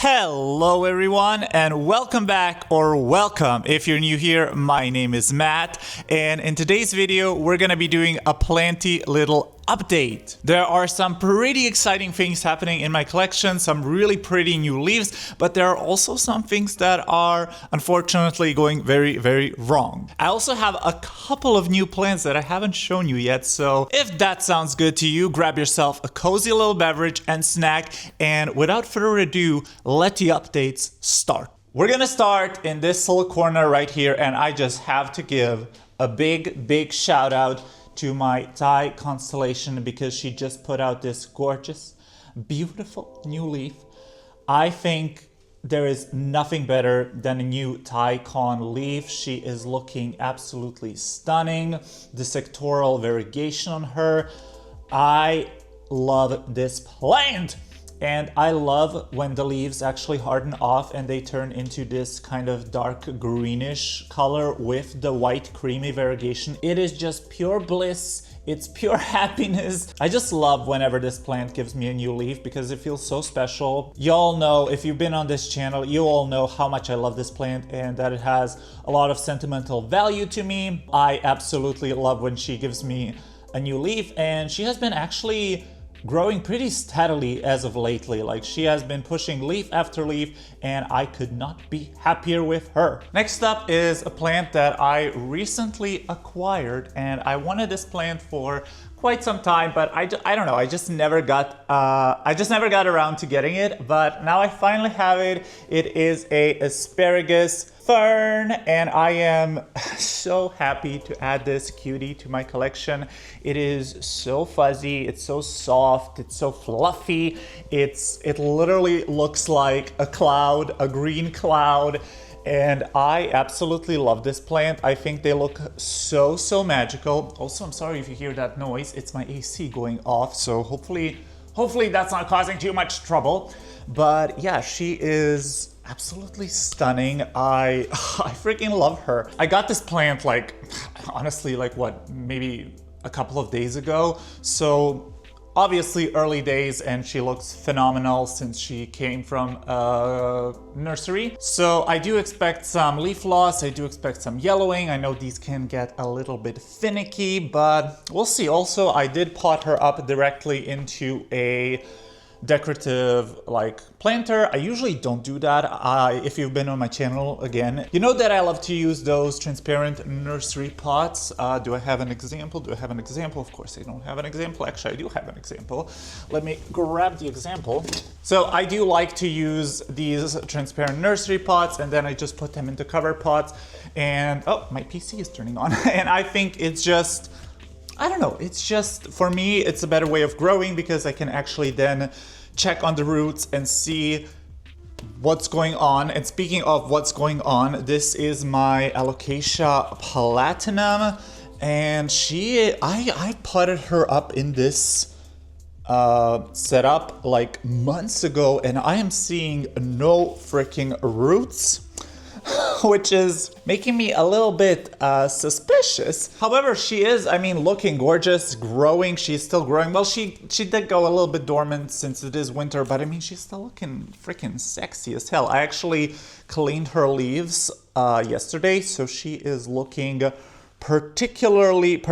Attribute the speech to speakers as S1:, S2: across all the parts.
S1: Hello everyone and welcome back, or welcome if you're new here. My name is Matt, and in today's video we're gonna be doing a planty little update. There are some pretty exciting things happening in my collection, some really pretty new leaves, but there are also some things that are unfortunately going very wrong. I also have a couple of new plants that I haven't shown you yet, so if that sounds good to you, grab yourself a cozy little beverage and snack, and without further ado, let the updates start. We're gonna start in this little corner right here, and I just have to give a big shout out to my Thai constellation because she just put out this gorgeous, beautiful new leaf. I think there is nothing better than a new Thai con leaf. She is looking absolutely stunning. The sectoral variegation on her. I love this plant. And I love when the leaves actually harden off and they turn into this kind of dark greenish color with the white creamy variegation. It is just pure bliss. It's pure happiness. I just love whenever this plant gives me a new leaf because it feels so special. Y'all know, if you've been on this channel, you all know how much I love this plant and that it has a lot of sentimental value to me. I absolutely love when she gives me a new leaf, and she has been actually growing pretty steadily as of lately. Like, she has been pushing leaf after leaf and I could not be happier with her. Next up is a plant that I recently acquired, and I wanted this plant for quite some time, but I don't know, I just never got around to getting it, but now I finally have it. It is a asparagus fern, and I am so happy to add this cutie to my collection. It is so fuzzy, it's so soft, it's so fluffy. It literally looks like a cloud, a green cloud, and I absolutely love this plant. I think they look so magical. Also, I'm sorry if you hear that noise. It's my AC going off, so hopefully that's not causing too much trouble. But yeah, she is absolutely stunning. I freaking love her. I got this plant honestly, what, maybe a couple of days ago. So obviously early days, and she looks phenomenal since she came from a nursery. So I do expect some leaf loss, I do expect some yellowing. I know these can get a little bit finicky, but we'll see. Also, I did pot her up directly into a decorative planter. I usually don't do that. If you've been on my channel again, you know that I love to use those transparent nursery pots. Do I have an example? Of course I don't have an example. Actually, I do have an example. Let me grab the example. So I do like to use these transparent nursery pots, and then I just put them into cover pots, and oh, my PC is turning on. And I think it's just, I don't know, it's just, for me, it's a better way of growing because I can actually then check on the roots and see what's going on. And speaking of what's going on, this is my Alocasia Platinum, and I potted her up in this setup months ago, and I am seeing no freaking roots, which is making me a little bit suspicious. However, she is, looking gorgeous, growing. She's still growing. Well, she did go a little bit dormant since it is winter, but she's still looking freaking sexy as hell. I actually cleaned her leaves yesterday, so she is looking particularly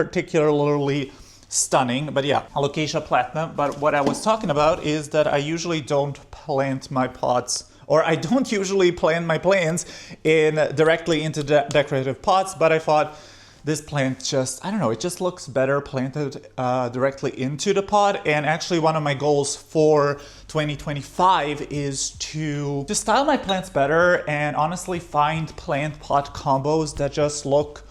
S1: stunning. But yeah, Alocasia Platinum. But what I was talking about is that I usually don't plant my pots, or I don't usually plant my plants directly into decorative pots, but I thought this plant just, I don't know, it just looks better planted directly into the pot. And actually one of my goals for 2025 is to style my plants better and honestly find plant pot combos that just look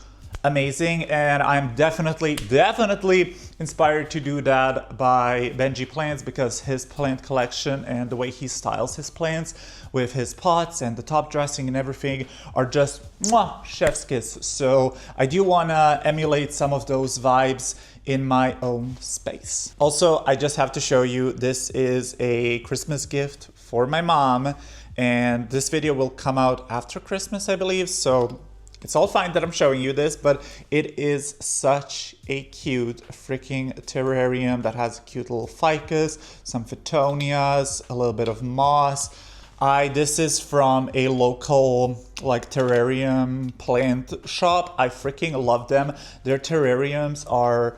S1: amazing. And I'm definitely inspired to do that by Benji Plants, because his plant collection and the way he styles his plants with his pots and the top dressing and everything are just mwah, chef's kiss. So I do want to emulate some of those vibes in my own space. Also, I just have to show you, this is a Christmas gift for my mom, and this video will come out after Christmas, I believe, so it's all fine that I'm showing you this, but it is such a cute freaking terrarium that has cute little ficus, some Phytonias, a little bit of moss. This is from a local like terrarium plant shop. I freaking love them. Their terrariums are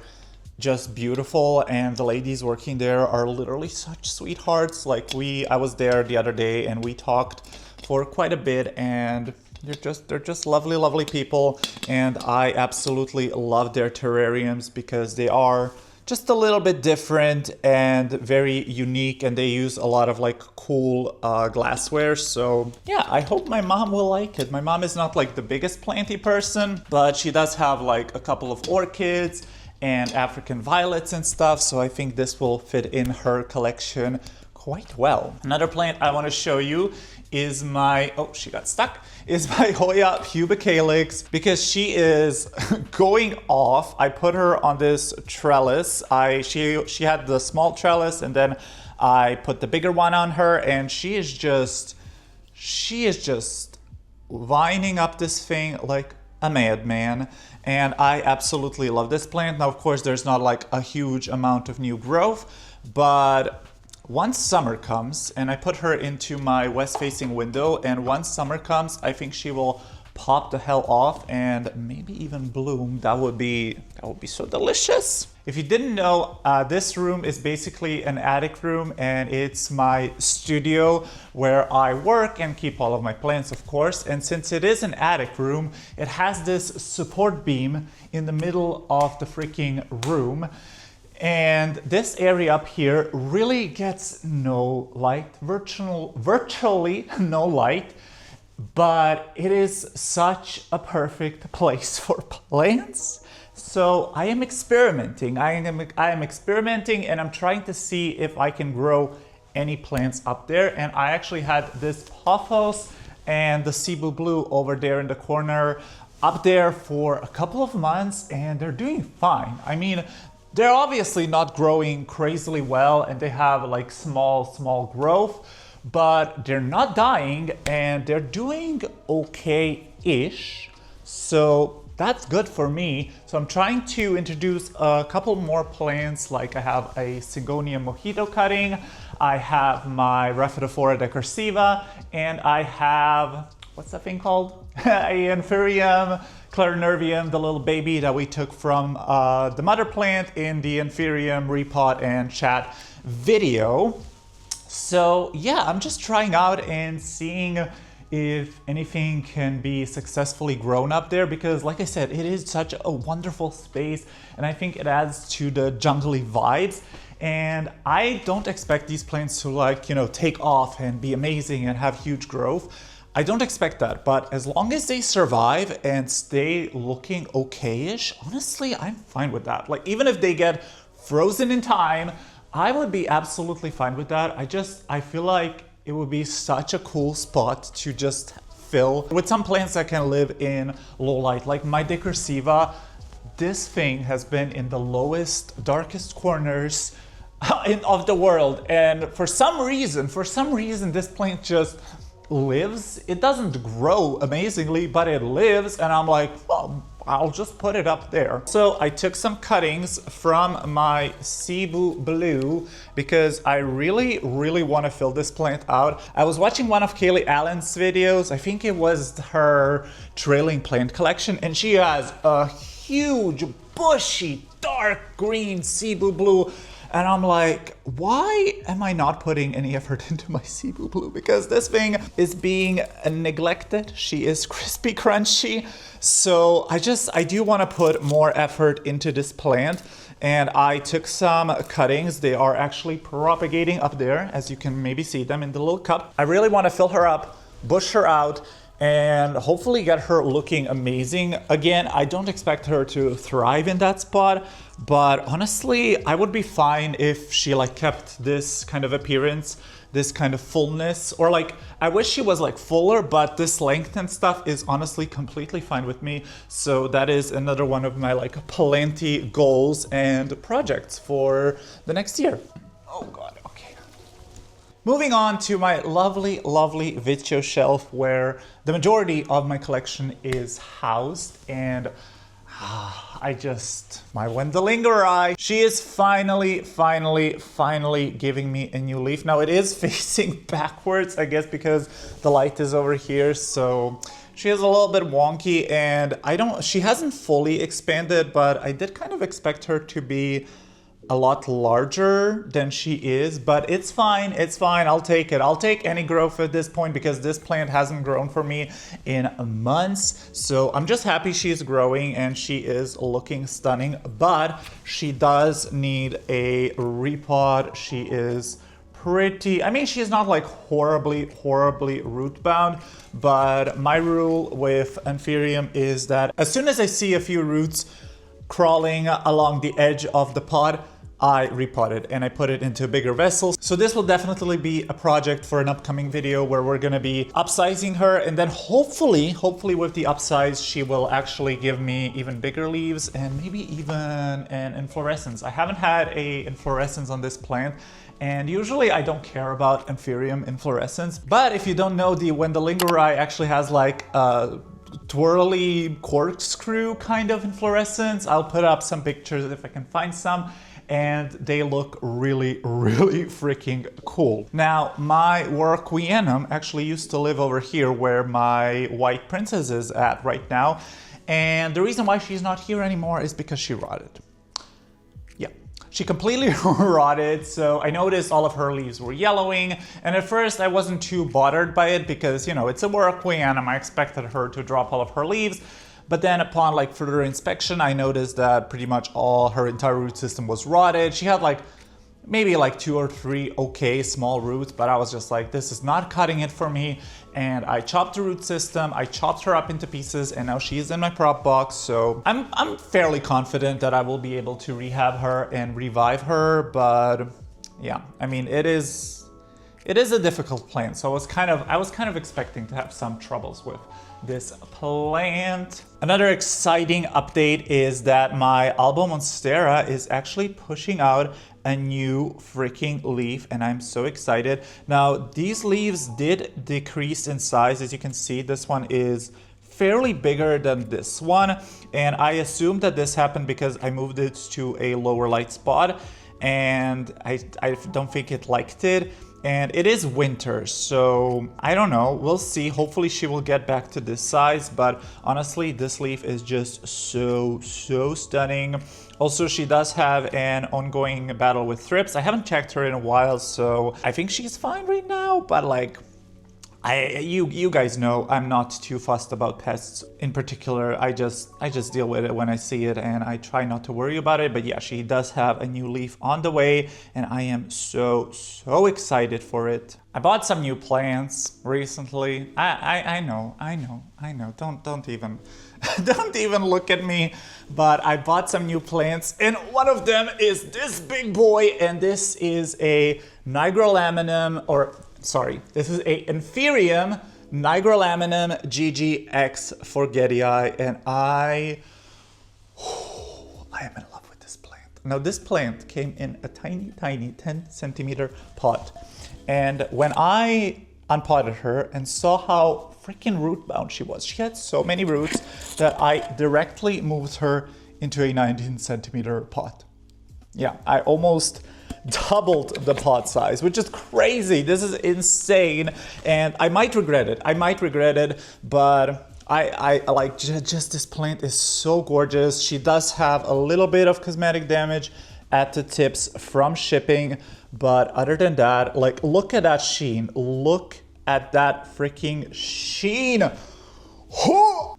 S1: just beautiful, and the ladies working there are literally such sweethearts. Like I was there the other day and we talked for quite a bit, and they're just lovely people, and I absolutely love their terrariums because they are just a little bit different and very unique, and they use a lot of like cool glassware. So yeah, I hope my mom will like it. My mom is not like the biggest planty person, but she does have like a couple of orchids and African violets and stuff, so I think this will fit in her collection quite well. Another plant I want to show you is my, oh, she got stuck, is my Hoya pubicalyx, because she is going off. I put her on this trellis. She had the small trellis, and then I put the bigger one on her, and she is just winding up this thing like a madman. And I absolutely love this plant. Now, of course, there's not like a huge amount of new growth, but once summer comes, and I put her into my west-facing window, and once summer comes, I think she will pop the hell off and maybe even bloom. That would be so delicious. If you didn't know, this room is basically an attic room, and it's my studio where I work and keep all of my plants, of course. And since it is an attic room, it has this support beam in the middle of the freaking room. And this area up here really gets no light, virtually no light, but it is such a perfect place for plants. So I am experimenting. I am experimenting, and I'm trying to see if I can grow any plants up there. And I actually had this pothos and the Cebu blue over there in the corner up there for a couple of months, and they're doing fine. I mean, they're obviously not growing crazily well, and they have like small growth, but they're not dying, and they're doing okay-ish. So that's good for me. So I'm trying to introduce a couple more plants. Like I have a Syngonium mojito cutting, I have my Rhaphidophora decursiva, and I have, what's that thing called? A Anthurium clarinervium, the little baby that we took from the mother plant in the Anthurium repot and chat video. So yeah, I'm just trying out and seeing if anything can be successfully grown up there, because like I said, it is such a wonderful space, and I think it adds to the jungly vibes. And I don't expect these plants to like, you know, take off and be amazing and have huge growth. I don't expect that, but as long as they survive and stay looking okay-ish, honestly, I'm fine with that. Like, even if they get frozen in time, I would be absolutely fine with that. I feel like it would be such a cool spot to just fill with some plants that can live in low light. Like my decursiva, this thing has been in the lowest, darkest corners of the world. And for some reason, this plant just lives. It doesn't grow amazingly, but it lives, and I'm like, well, I'll just put it up there. So I took some cuttings from my Cebu blue because I really want to fill this plant out. I was watching one of Kaylee Allen's videos. I think it was her trailing plant collection, and she has a huge, bushy, dark green Cebu blue. And I'm like, why am I not putting any effort into my Cebu blue? Because this thing is being neglected. She is crispy crunchy. So I do want to put more effort into this plant. And I took some cuttings. They are actually propagating up there, as you can maybe see them in the little cup. I really want to fill her up, bush her out, and hopefully get her looking amazing. Again, I don't expect her to thrive in that spot, but honestly, I would be fine if she like kept this kind of appearance, this kind of fullness, or like, I wish she was like fuller, but this length and stuff is honestly completely fine with me. So that is another one of my like plenty goals and projects for the next year. Oh God, okay. Moving on to my lovely Vitio shelf where the majority of my collection is housed. And my Wendelingeri, she is finally giving me a new leaf. Now it is facing backwards, I guess, because the light is over here, so she is a little bit wonky, and she hasn't fully expanded, but I did kind of expect her to be a lot larger than she is, but it's fine, I'll take it. I'll take any growth at this point because this plant hasn't grown for me in months. So I'm just happy she's growing and she is looking stunning, but she does need a repot. She is pretty, I mean, she's not like horribly root bound, but my rule with Anthurium is that as soon as I see a few roots crawling along the edge of the pot, I repot it and I put it into bigger vessels. So this will definitely be a project for an upcoming video where we're gonna be upsizing her, and then hopefully with the upsize, she will actually give me even bigger leaves and maybe even an inflorescence. I haven't had a inflorescence on this plant, and usually I don't care about Anthurium inflorescence, but if you don't know, the Wendelingeri actually has like a twirly corkscrew kind of inflorescence. I'll put up some pictures if I can find some, and they look really freaking cool. Now, my Warquianum actually used to live over here where my white princess is at right now, and the reason why she's not here anymore is because she rotted. Yeah, she completely rotted, so I noticed all of her leaves were yellowing, and at first I wasn't too bothered by it because, you know, it's a Warquianum. I expected her to drop all of her leaves. But then upon like further inspection, I noticed that pretty much her entire root system was rotted. She had like maybe like 2 or 3 okay small roots, but I was just like, this is not cutting it for me. And I chopped the root system, I chopped her up into pieces, and now she's in my prop box. So I'm fairly confident that I will be able to rehab her and revive her. But yeah, I mean, it is a difficult plant. So I was kind of expecting to have some troubles with this plant. Another exciting update is that my Alba Monstera is actually pushing out a new freaking leaf, and I'm so excited. Now, these leaves did decrease in size. As you can see, this one is fairly bigger than this one, and I assume that this happened because I moved it to a lower light spot, and I don't think it liked it. And it is winter, so I don't know, we'll see. Hopefully she will get back to this size, but honestly, this leaf is just so stunning. Also, she does have an ongoing battle with thrips. I haven't checked her in a while, so I think she's fine right now, but like, you guys know I'm not too fussed about pests. In particular, I just deal with it when I see it, and I try not to worry about it. But yeah, she does have a new leaf on the way, and I am so excited for it. I bought some new plants recently. I know. Don't even don't even look at me. But I bought some new plants, and one of them is this big boy, and this is a Nigrolaminum, or sorry, this is a Anthurium Nigrolaminum GGX Forgetii, and I am in love with this plant. Now, this plant came in a tiny 10 centimeter pot, and when I unpotted her and saw how freaking root bound she was, she had so many roots that I directly moved her into a 19 centimeter pot. Yeah, I almost doubled the pot size, which is crazy. This is insane, and I might regret it. But I like just this plant is so gorgeous. She does have a little bit of cosmetic damage at the tips from shipping, but other than that, like, look at that sheen. Look at that freaking sheen.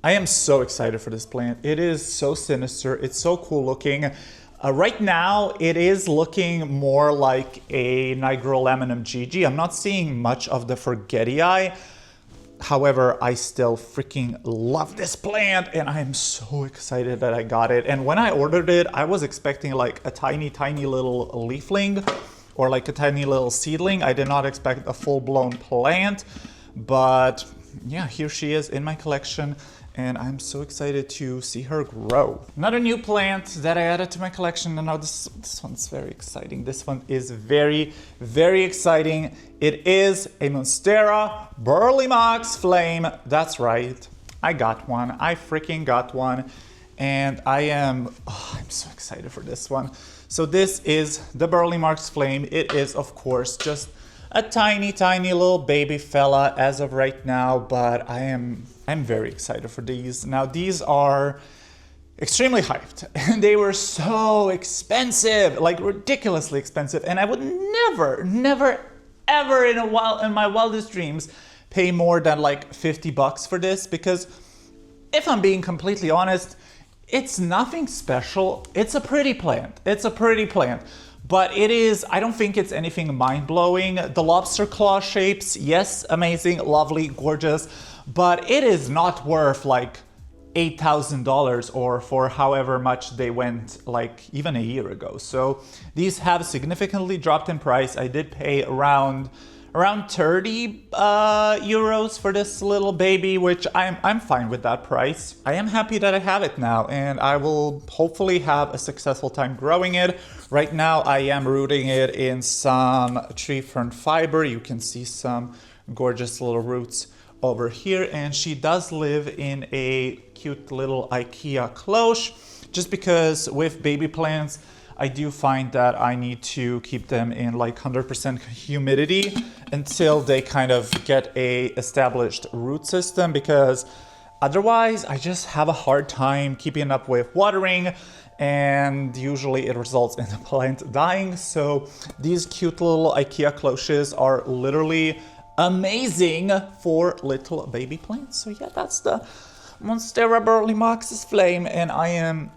S1: I am so excited for this plant. It is so sinister. It's so cool looking. Right now, it is looking more like a Nigrolaminum GG. I'm not seeing much of the Forgetii. However, I still freaking love this plant, and I am so excited that I got it. And when I ordered it, I was expecting like a tiny little leafling or like a tiny little seedling. I did not expect a full-blown plant, but yeah, here she is in my collection, and I'm so excited to see her grow. Another new plant that I added to my collection, and now this one's very exciting. This one is very exciting. It is a Monstera Burley Mox Flame. That's right, I got one. I freaking got one. and I'm so excited for this one. So this is the Burley Marks Flame. It is, of course, just a tiny little baby fella as of right now, but I'm very excited for these. Now these are extremely hyped, and they were so expensive, like ridiculously expensive, and I would never ever in my wildest dreams pay more than like $50 for this, because if I'm being completely honest, it's nothing special. It's a pretty plant. But I don't think it's anything mind-blowing. The lobster claw shapes, yes, amazing, lovely, gorgeous, but it is not worth like $8,000 or for however much they went like even a year ago. So these have significantly dropped in price. I did pay around 30 euros for this little baby, which I'm fine with that price. I am happy that I have it now, and I will hopefully have a successful time growing it. Right now I am rooting it in some tree fern fiber. You can see some gorgeous little roots over here, and she does live in a cute little IKEA cloche, just because with baby plants I do find that I need to keep them in like 100% humidity until they kind of get a established root system, because otherwise I just have a hard time keeping up with watering, and usually it results in the plant dying. So these cute little IKEA cloches are literally amazing for little baby plants. So yeah, that's the Monstera Burley Marks Flame, and I'm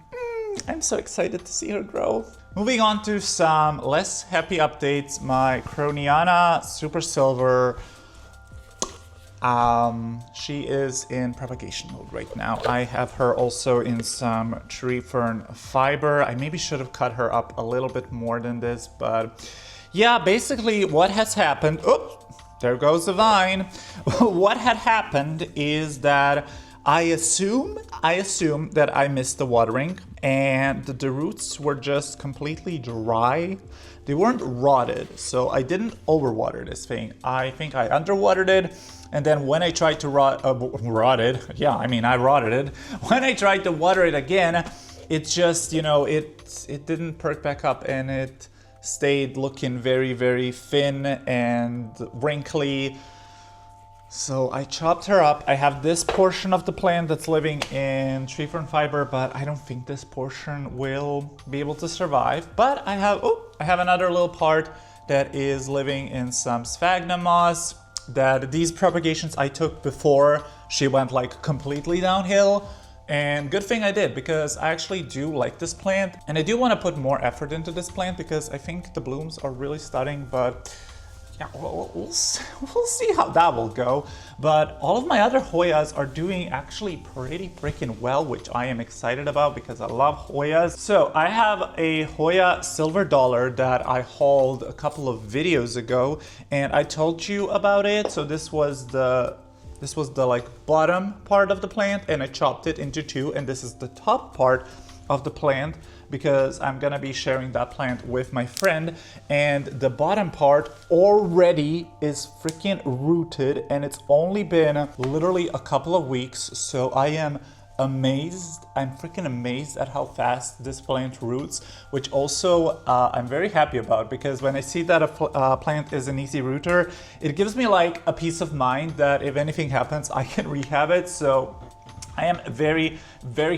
S1: so excited to see her grow. Moving on to some less happy updates. My Croniana Super Silver, she is in propagation mode right now. I have her also in some tree fern fiber. I maybe should have cut her up a little bit more than this, but yeah, basically what has happened, oops, there goes the vine. What had happened is that I assume that I missed the watering, and the roots were just completely dry. They weren't rotted, so I didn't overwater this thing. I think I underwatered it, and then when I tried to I rotted it. When I tried to water it again, it just, it didn't perk back up, and it stayed looking very thin and wrinkly. So I chopped her up. I have this portion of the plant that's living in tree fern fiber, but I don't think this portion will be able to survive. But I have another little part that is living in some sphagnum moss. That these propagations I took before she went like completely downhill. And good thing I did, because I actually do like this plant, and I do want to put more effort into this plant because I think the blooms are really stunning. But yeah, we'll see how that will go. But all of my other Hoyas are doing actually pretty freaking well, which I am excited about because I love Hoyas. So I have a Hoya Silver Dollar that I hauled a couple of videos ago, and I told you about it. So this was the like bottom part of the plant, and I chopped it into two, and this is the top part of the plant because I'm gonna be sharing that plant with my friend, and the bottom part already is freaking rooted, and it's only been literally a couple of weeks. So I am amazed. I'm freaking amazed at how fast this plant roots, which also I'm very happy about, because when I see that a plant is an easy rooter, it gives me like a peace of mind that if anything happens, I can rehab it. So I am very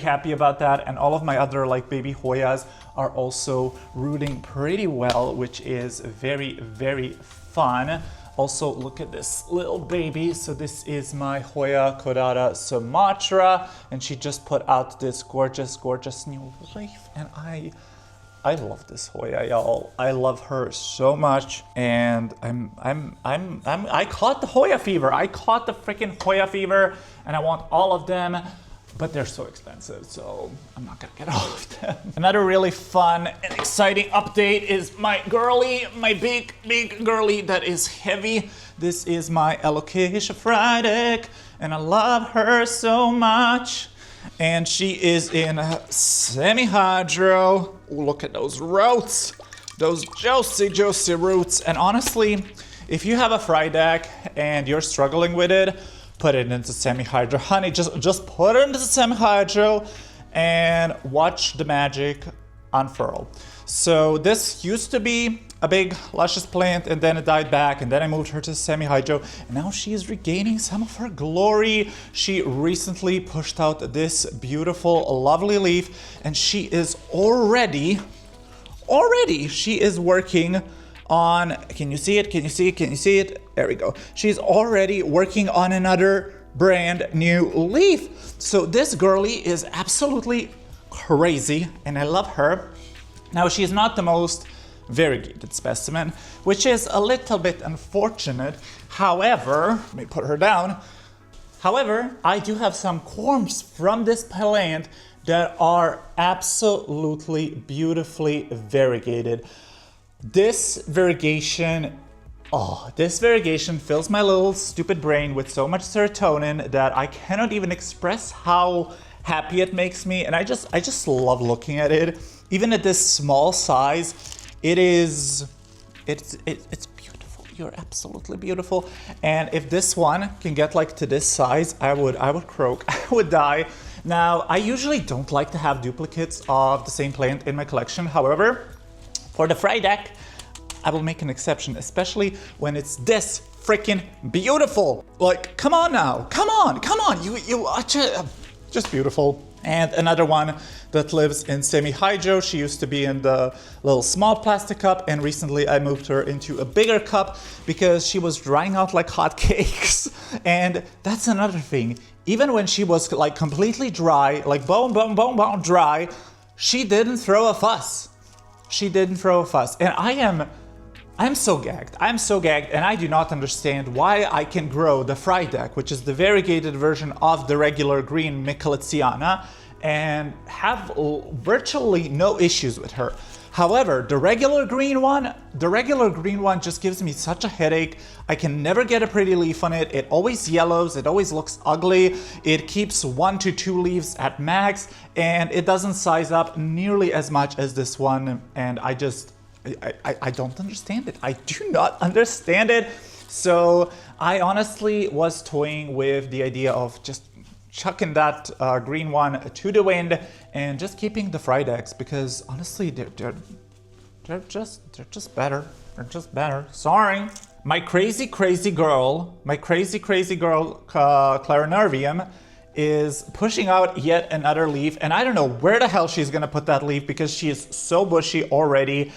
S1: happy about that, and all of my other like baby Hoyas are also rooting pretty well, which is very fun. Also, look at this little baby. So this is my Hoya Cordata Sumatra, and she just put out this gorgeous new leaf, and I love this Hoya, y'all. I love her so much, and I caught the Hoya fever. I caught the freaking Hoya fever, and I want all of them, but they're so expensive, so I'm not gonna get all of them. Another really fun and exciting update is my girly, my big girly that is heavy. This is my Alocasia Friday, and I love her so much. And she is in semi-hydro. Look at those roots, those juicy roots. And honestly, if you have a Friday and you're struggling with it, put it into semi-hydro. Honey, just put it into semi-hydro and watch the magic unfurl. So this used to be a big luscious plant, and then it died back, and then I moved her to semi-hydro, and now she is regaining some of her glory. She recently pushed out this beautiful, lovely leaf, and she is already she is working on, can you see it? Can you see it? Can you see it? There we go. She's already working on another brand new leaf. So this girly is absolutely crazy, and I love her. Now, she's not the most variegated specimen, which is a little bit unfortunate. However, let me put her down. However, I do have some corms from this plant that are absolutely beautifully variegated. This variegation fills my little stupid brain with so much serotonin that I cannot even express how happy it makes me, and I just love looking at it. Even at this small size, it's beautiful. You're absolutely beautiful. And if this one can get like to this size, I would croak. I would die. Now, I usually don't like to have duplicates of the same plant in my collection. However, for the fry deck, I will make an exception, especially when it's this freaking beautiful. Like, come on now, come on, you are just beautiful. And another one that lives in semi-hydro. She used to be in the little small plastic cup, and recently I moved her into a bigger cup because she was drying out like hotcakes. And that's another thing. Even when she was like completely dry, like bone dry, she didn't throw a fuss. She didn't throw a fuss. And I'm so gagged. I'm so gagged, and I do not understand why I can grow the fry deck, which is the variegated version of the regular green Michelitziana, and have virtually no issues with her. However, the regular green one just gives me such a headache. I can never get a pretty leaf on it. It always yellows, it always looks ugly. It keeps 1 to 2 leaves at max, and it doesn't size up nearly as much as this one, and I don't understand it. I do not understand it. So I honestly was toying with the idea of just chucking that green one to the wind and just keeping the fry decks, because honestly they're just better. They're just better. Sorry. My crazy girl Clarinervium is pushing out yet another leaf, and I don't know where the hell she's gonna put that leaf because she is so bushy already.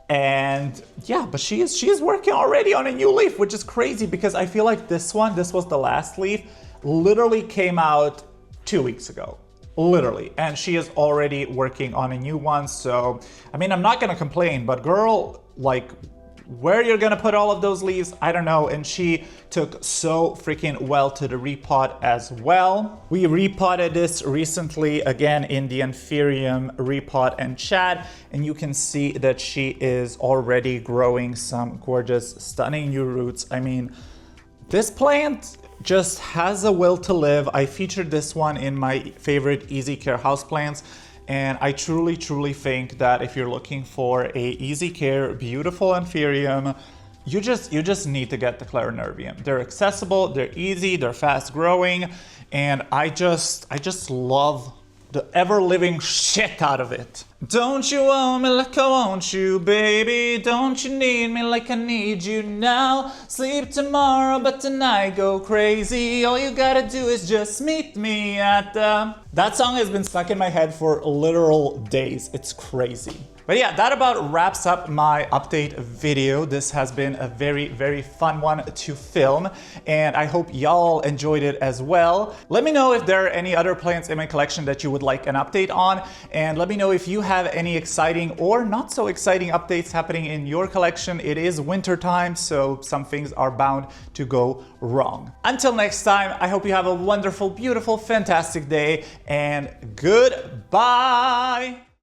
S1: And yeah, but she is working already on a new leaf, which is crazy because I feel like this was the last leaf, literally came out 2 weeks ago, literally, and she is already working on a new one. So I mean, I'm not gonna complain, but girl, like, where you're gonna put all of those leaves, I don't know. And she took so freaking well to the repot as well. We repotted this recently again in the Anthurium repot and chat, and you can see that she is already growing some gorgeous, stunning new roots. I mean, this plant just has a will to live. I featured this one in my favorite easy care houseplants. And I truly think that if you're looking for a easy care, beautiful Anthurium, you just need to get the Clarinervium. They're accessible, they're easy, they're fast growing, and I just love the ever-living shit out of it. Don't you want me like I want you, baby? Don't you need me like I need you now? Sleep tomorrow, but tonight go crazy. All you gotta do is just meet me at the... That song has been stuck in my head for literal days. It's crazy. But yeah, that about wraps up my update video. This has been a very fun one to film, and I hope y'all enjoyed it as well. Let me know if there are any other plants in my collection that you would like an update on, and let me know if you have any exciting or not so exciting updates happening in your collection. It is winter time, so some things are bound to go wrong. Until next time, I hope you have a wonderful, beautiful, fantastic day, and goodbye!